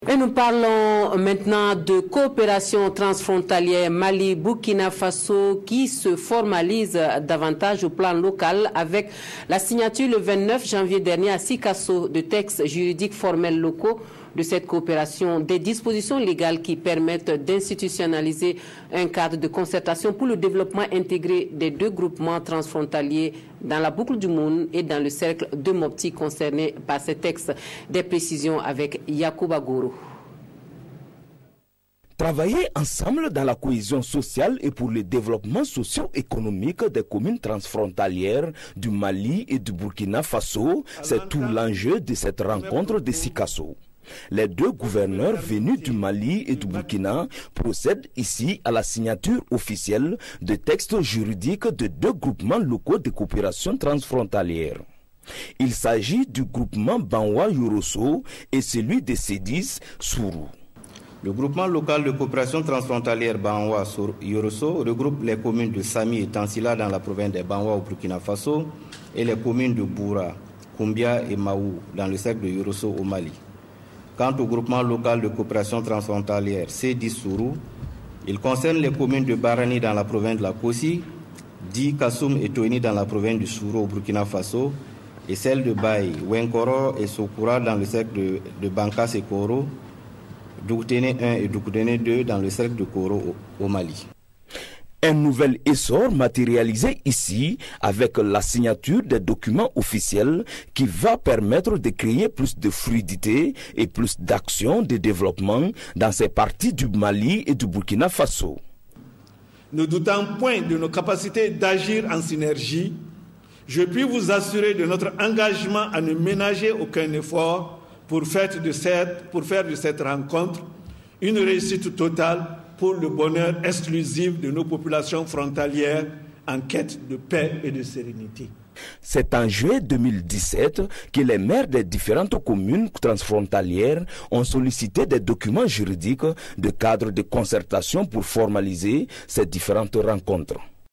Et nous parlons maintenant de coopération transfrontalière Mali-Burkina Faso qui se formalise davantage au plan local avec la signature le 29 janvier dernier à Sikasso de textes juridiques formels locaux de cette coopération, des dispositions légales qui permettent d'institutionnaliser un cadre de concertation pour le développement intégré des deux groupements transfrontaliers dans la boucle du Moun et dans le cercle de Mopti concernés par ces textes. Des précisions avec Yacouba Gourou. Travailler ensemble dans la cohésion sociale et pour le développement socio-économique des communes transfrontalières du Mali et du Burkina Faso, c'est tout l'enjeu de cette rencontre de Sikasso. Les deux gouverneurs venus du Mali et du Burkina procèdent ici à la signature officielle de textes juridiques de deux groupements locaux de coopération transfrontalière. Il s'agit du groupement Banwa Yorosso et celui de Sédis Sourou. Le groupement local de coopération transfrontalière Banwa Yorosso regroupe les communes de Sami et Tansila dans la province de Banwa au Burkina Faso et les communes de Boura, Koumbia et Maou dans le cercle de Yorosso au Mali. Quant au groupement local de coopération transfrontalière Sédis Sourou, il concerne les communes de Barani dans la province de la Kossi, Di Kassoum et Toini dans la province du Souro au Burkina Faso et celles de Baye, Wenkoro et Sokoura dans le cercle de Bankas et Koro, Dougtene 1 et Dougtene 2 dans le cercle de Koro au Mali. Un nouvel essor matérialisé ici avec la signature des documents officiels qui va permettre de créer plus de fluidité et plus d'action de développement dans ces parties du Mali et du Burkina Faso. Ne doutant point de nos capacités d'agir en synergie, je puis vous assurer de notre engagement à ne ménager aucun effort pour faire de cette rencontre une réussite totale pour le bonheur exclusif de nos populations frontalières en quête de paix et de sérénité. C'est en juillet 2017 que les maires des différentes communes transfrontalières ont sollicité des documents juridiques de cadre de concertation pour formaliser ces différentes rencontres.